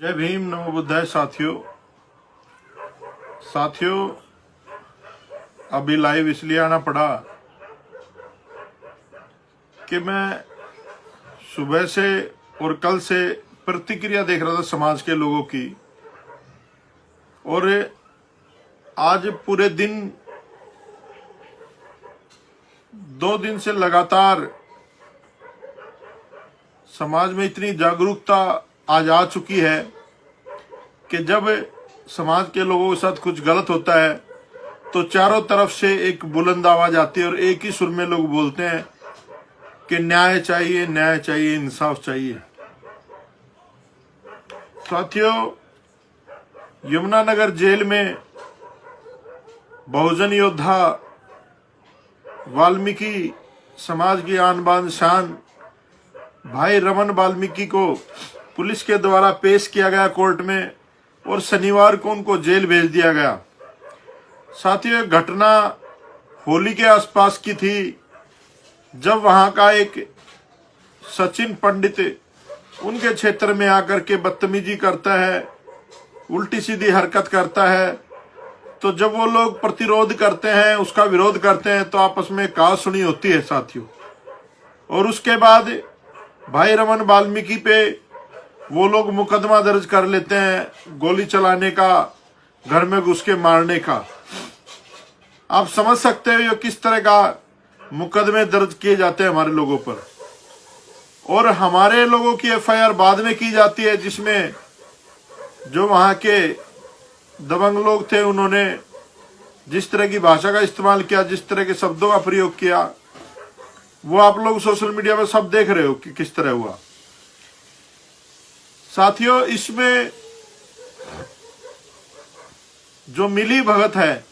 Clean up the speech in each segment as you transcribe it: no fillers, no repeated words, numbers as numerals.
जय भीम, नमो बुद्धाय। साथियों, अभी लाइव इसलिए आना पड़ा कि मैं सुबह से और कल से प्रतिक्रिया देख रहा था समाज के लोगों की, और आज पूरे दिन 2 दिन से लगातार समाज में इतनी जागरूकता आज आ चुकी है कि जब समाज के लोगों के साथ कुछ गलत होता है तो चारों तरफ से एक बुलंद आवाज आती है और एक ही सुर में लोग बोलते हैं कि न्याय चाहिए, न्याय चाहिए, इंसाफ चाहिए। साथियों, यमुनानगर जेल में बहुजन योद्धा वाल्मीकि समाज की आन बान शान भाई रमन वाल्मीकि को पुलिस के द्वारा पेश किया गया कोर्ट में, और शनिवार को उनको जेल भेज दिया गया। साथियों, घटना होली के आसपास की थी, जब वहां का एक सचिन पंडित उनके क्षेत्र में आकर के बदतमीजी करता है, उल्टी सीधी हरकत करता है। तो जब वो लोग प्रतिरोध करते हैं, उसका विरोध करते हैं, तो आपस में कहा-सुनी होती है साथियों। और उसके बाद भाई रमन वाल्मीकि पे वो लोग मुकदमा दर्ज कर लेते हैं, गोली चलाने का, घर में घुस के मारने का। आप समझ सकते हो ये किस तरह का मुकदमे दर्ज किए जाते हैं हमारे लोगों पर। और हमारे लोगों की एफआईआर बाद में की जाती है, जिसमें जो वहां के दबंग लोग थे उन्होंने जिस तरह की भाषा का इस्तेमाल किया, जिस तरह के शब्दों का प्रयोग किया, वो आप लोग सोशल मीडिया पर सब देख रहे हो कि किस तरह हुआ। साथियों, इसमें जो मिली भगत है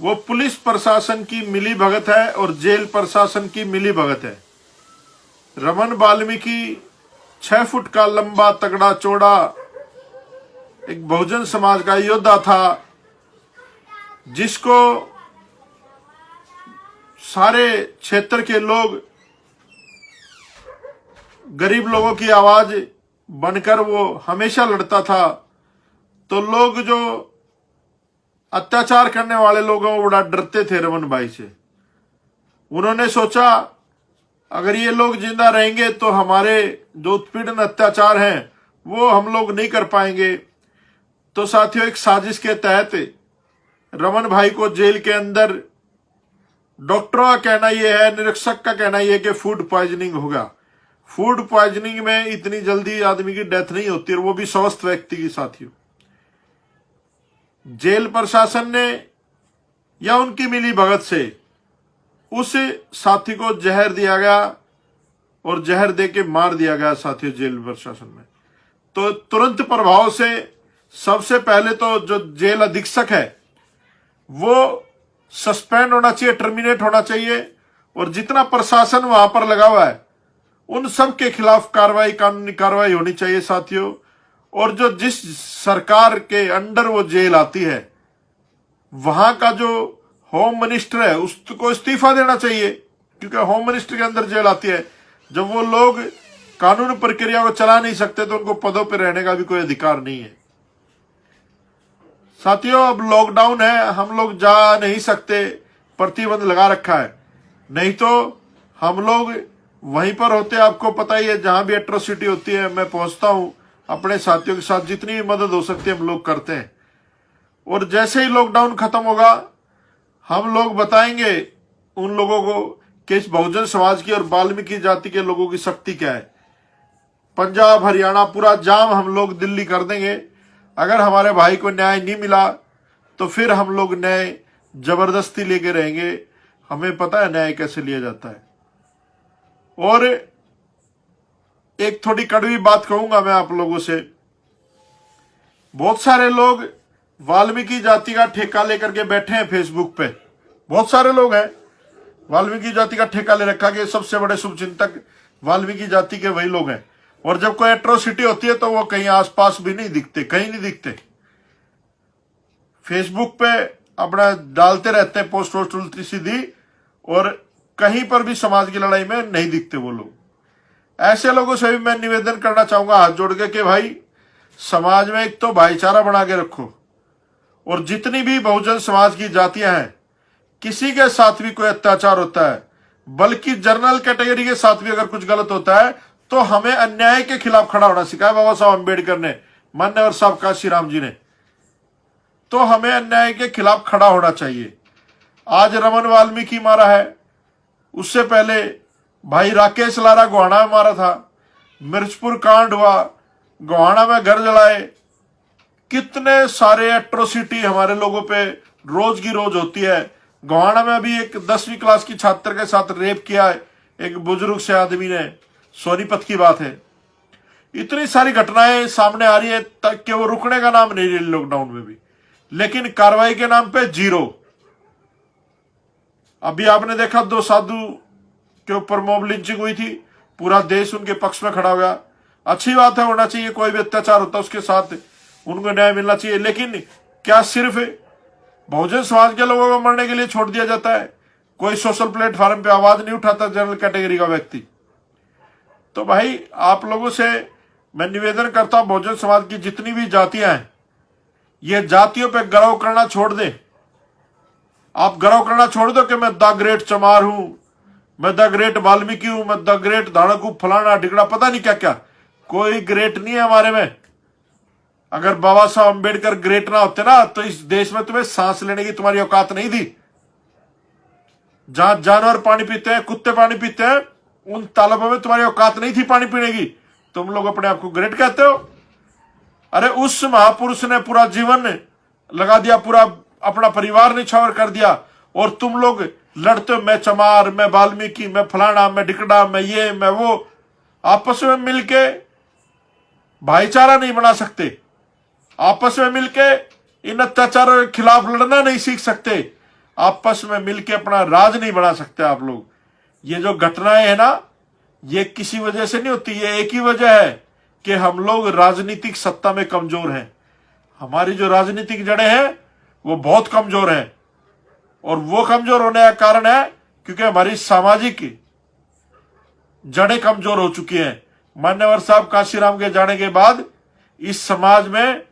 वो पुलिस प्रशासन की मिली भगत है और जेल प्रशासन की मिली भगत है। रमन वाल्मीकि 6 फुट का लंबा, तगड़ा, चौड़ा एक बहुजन समाज का योद्धा था, जिसको सारे क्षेत्र के लोग गरीब लोगों की आवाज बनकर वो हमेशा लड़ता था। तो लोग जो अत्याचार करने वाले लोग हैं वो बड़ा डरते थे रमन भाई से। उन्होंने सोचा अगर ये लोग जिंदा रहेंगे तो हमारे जो उत्पीड़न अत्याचार हैं वो हम लोग नहीं कर पाएंगे। तो साथियों, एक साजिश के तहत रमन भाई को जेल के अंदर, डॉक्टरों का कहना यह है, निरीक्षक का कहना यह है कि फूड पॉइजनिंग होगा। फूड पॉइजनिंग में इतनी जल्दी आदमी की डेथ नहीं होती, और वो भी स्वस्थ व्यक्ति की। साथियों, जेल प्रशासन ने या उनकी मिली भगत से उस साथी को जहर दिया गया और जहर दे के मार दिया गया। साथियों, जेल प्रशासन में तो तुरंत प्रभाव से सबसे पहले तो जो जेल अधीक्षक है वो सस्पेंड होना चाहिए, टर्मिनेट होना चाहिए, और जितना प्रशासन वहां पर लगा हुआ है उन सब के खिलाफ कार्रवाई, कानूनी कार्रवाई होनी चाहिए। साथियों, और जो जिस सरकार के अंडर वो जेल आती है वहां का जो होम मिनिस्टर है उसको इस्तीफा देना चाहिए, क्योंकि होम मिनिस्टर के अंदर जेल आती है। जब वो लोग कानून प्रक्रिया को चला नहीं सकते तो उनको पदों पर रहने का भी कोई अधिकार नहीं है। साथियों, अब लॉकडाउन है, हम लोग जा नहीं सकते, प्रतिबंध लगा रखा है, नहीं तो हम लोग वहीं पर होते। आपको पता ही है, जहां भी एट्रोसिटी होती है मैं पहुंचता हूं, अपने साथियों के साथ जितनी भी मदद हो सकती है हम लोग करते हैं। और जैसे ही लॉकडाउन खत्म होगा हम लोग बताएंगे उन लोगों को कि इस बहुजन समाज की और वाल्मीकि जाति के लोगों की शक्ति क्या है। पंजाब, हरियाणा पूरा जाम हम लोग दिल्ली कर देंगे। अगर हमारे भाई को न्याय नहीं मिला तो फिर हम लोग न्याय जबरदस्ती लेके रहेंगे। हमें पता है न्याय कैसे लिया जाता है। और एक थोड़ी कड़वी बात कहूंगा मैं आप लोगों से। बहुत सारे लोग वाल्मीकि जाति का ठेका लेकर के बैठे हैं फेसबुक पे। बहुत सारे लोग हैं वाल्मीकि जाति का ठेका ले रखा कि सबसे बड़े शुभचिंतक वाल्मीकि जाति के वही लोग हैं, और जब कोई एट्रोसिटी होती है तो वो कहीं आसपास भी नहीं दिखते, कहीं नहीं दिखते। फेसबुक पे अपना डालते रहते हैं पोस्ट वोस्ट उल्टी सीधी, और कहीं पर भी समाज की लड़ाई में नहीं दिखते वो लोग। ऐसे लोगों से भी मैं निवेदन करना चाहूंगा हाथ जोड़ के कि भाई समाज में एक तो भाईचारा बना के रखो, और जितनी भी बहुजन समाज की जातियां हैं, किसी के साथ भी कोई अत्याचार होता है, बल्कि जनरल कैटेगरी के साथ भी अगर कुछ गलत होता है, तो हमें अन्याय के खिलाफ खड़ा होना सिखाया बाबा साहब अम्बेडकर ने, मान्यवर साहब काशीराम जी ने। तो हमें अन्याय के खिलाफ खड़ा होना चाहिए। आज रमन वाल्मीकि मारा है, उससे पहले भाई राकेश लारा गोहाना में मारा था, मिर्चपुर कांड हुआ, गोहाना में घर जलाए, कितने सारे एट्रोसिटी हमारे लोगों पे रोज की रोज होती है। गोहाना में अभी एक 10वीं क्लास की छात्र के साथ रेप किया है एक बुजुर्ग से आदमी ने, सोनीपत की बात है। इतनी सारी घटनाएं सामने आ रही है तक कि वो रुकने का नाम नहीं ले लॉकडाउन में भी, लेकिन कार्रवाई के नाम पे जीरो। अभी आपने देखा 2 साधु के ऊपर मॉब लिंचिंग हुई थी, पूरा देश उनके पक्ष में खड़ा हो गया। अच्छी बात है, होना चाहिए, कोई भी अत्याचार होता है उसके साथ उनको न्याय मिलना चाहिए। लेकिन क्या सिर्फ बहुजन समाज के लोगों को मरने के लिए छोड़ दिया जाता है? कोई सोशल प्लेटफॉर्म पे आवाज नहीं उठाता जनरल कैटेगरी का व्यक्ति? तो भाई आप लोगों से मैं निवेदन करता हूं, बहुजन समाज की जितनी भी जातियां हैं, ये जातियों पे गर्व करना छोड़ दे। आप गर्व करना छोड़ दो कि मैं द ग्रेट चमार हूं, मैं द ग्रेट वाल्मीकि हूं, मैं द ग्रेट धाड़क हूं, फलाना ढिकड़ा, पता नहीं क्या क्या। कोई ग्रेट नहीं है हमारे में। अगर बाबा साहब अम्बेडकर ग्रेट ना होते ना, तो इस देश में तुम्हें सांस लेने की तुम्हारी औकात नहीं थी। जहां जानवर पानी पीते हैं, कुत्ते पानी पीते हैं, उन तालाबों में तुम्हारी औकात नहीं थी पानी पीने की। तुम लोग अपने आप को ग्रेट कहते हो। अरे उस महापुरुष ने पूरा जीवन लगा दिया, पूरा अपना परिवार निछावर कर दिया, और तुम लोग लड़ते हो, मैं चमार, मैं वाल्मीकि, मैं फलाना, मैं ढिकड़ा, मैं ये, मैं वो। आपस में मिलके भाईचारा नहीं बना सकते, आपस में मिलके इन अत्याचारों के खिलाफ लड़ना नहीं सीख सकते, आपस में मिलके अपना राज नहीं बना सकते आप लोग। ये जो घटनाएं है ना, ये किसी वजह से नहीं होती, ये एक ही वजह है कि हम लोग राजनीतिक सत्ता में कमजोर हैं। हमारी जो राजनीतिक जड़ें हैं वो बहुत कमजोर हैं, और वो कमजोर होने का कारण है क्योंकि हमारी सामाजिक जड़ें कमजोर हो चुकी हैं। मान्यवर साहब काशीराम के जाने के बाद इस समाज में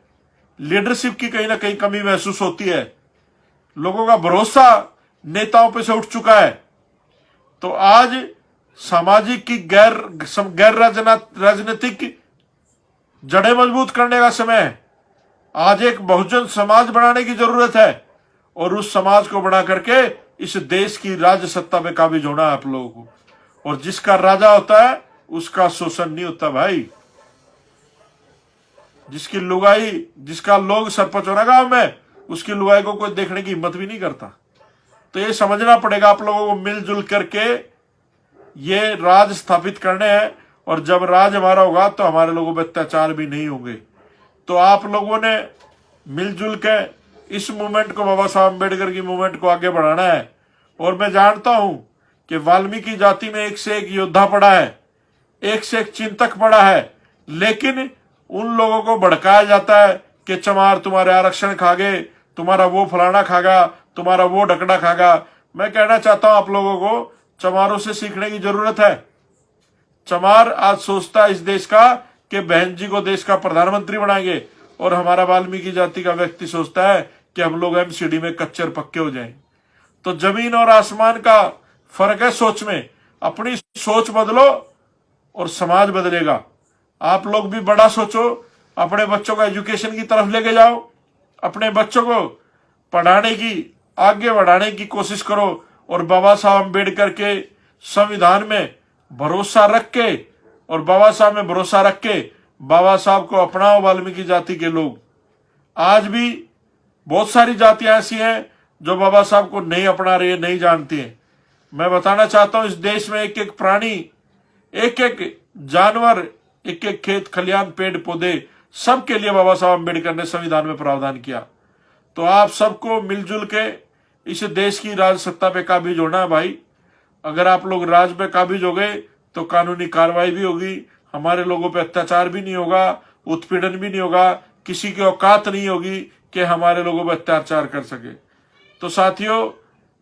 लीडरशिप की कहीं ना कहीं कमी महसूस होती है। लोगों का भरोसा नेताओं पे से उठ चुका है। तो आज सामाजिक की गैर राजनीतिक जड़ें मजबूत करने का समय है। आज एक बहुजन समाज बनाने की जरूरत है, और उस समाज को बना करके इस देश की राज्य सत्ता में काबिज होना है आप लोगों को। और जिसका राजा होता है उसका शोषण नहीं होता भाई। जिसकी लुगाई, जिसका लोग सरपंच होना गांव में, उसकी लुगाई को कोई देखने की हिम्मत भी नहीं करता। तो ये समझना पड़ेगा आप लोगों को, मिलजुल करके ये राज स्थापित करने हैं। और जब राज हमारा होगा तो हमारे लोगों पर अत्याचार भी नहीं होंगे। तो आप लोगों ने मिलजुल के इस मूवमेंट को, बाबा साहब अम्बेडकर की मूवमेंट को आगे बढ़ाना है। और मैं जानता हूं कि वाल्मीकि जाति में एक से एक योद्धा पड़ा है, एक से एक चिंतक पड़ा है, लेकिन उन लोगों को भड़काया जाता है कि चमार तुम्हारे आरक्षण खा गए, तुम्हारा वो फलाना खागा, तुम्हारा वो ढकड़ा खागा। मैं कहना चाहता हूं आप लोगों को, चमारों से सीखने की जरूरत है। चमार आज सोचता है इस देश का कि बहन जी को देश का प्रधानमंत्री बनाएंगे, और हमारा वाल्मीकि जाति का व्यक्ति सोचता है कि हम लोग एमसीडी में कच्चे पक्के हो जाएं। तो जमीन और आसमान का फर्क है सोच में। अपनी सोच बदलो और समाज बदलेगा। आप लोग भी बड़ा सोचो, अपने बच्चों को एजुकेशन की तरफ लेके जाओ, अपने बच्चों को पढ़ाने की, आगे बढ़ाने की कोशिश करो, और बाबा साहब अम्बेडकर के संविधान में भरोसा रख के, और बाबा साहब में भरोसा रख के बाबा साहब को अपनाओ। वाल्मीकि जाति के लोग, आज भी बहुत सारी जातियां ऐसी हैं जो बाबा साहब को नहीं अपना रही है, नहीं जानती हैं। मैं बताना चाहता हूं, इस देश में एक एक प्राणी, एक एक जानवर, एक एक खेत खलियान, पेड़ पौधे, सबके लिए बाबा साहब अम्बेडकर ने संविधान में प्रावधान किया। तो आप सबको मिलजुल के इस देश की राज सत्ता पे काबिज होना है भाई। अगर आप लोग राज पे काबिज हो गए तो कानूनी कार्रवाई भी होगी, हमारे लोगों पे अत्याचार भी नहीं होगा, उत्पीड़न भी नहीं होगा, किसी की औकात नहीं होगी कि हमारे लोगों पे अत्याचार कर सके। तो साथियों,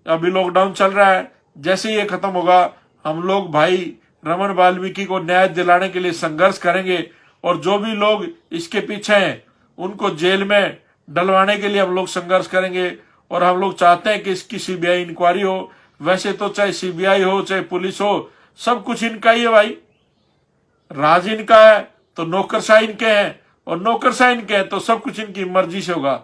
अभी लॉकडाउन चल रहा है, जैसे ही ये खत्म होगा हम लोग भाई रमन वाल्मीकि को न्याय दिलाने के लिए संघर्ष करेंगे, और जो भी लोग इसके पीछे हैं उनको जेल में डलवाने के लिए हम लोग संघर्ष करेंगे। और हम लोग चाहते हैं कि इसकी सीबीआई इंक्वायरी हो। वैसे तो चाहे सीबीआई हो चाहे पुलिस हो, सब कुछ इनका ही है भाई। राज इनका है तो नौकरशाही इनके हैं, और नौकरशाही इनके हैं तो सब कुछ इनकी मर्जी से होगा।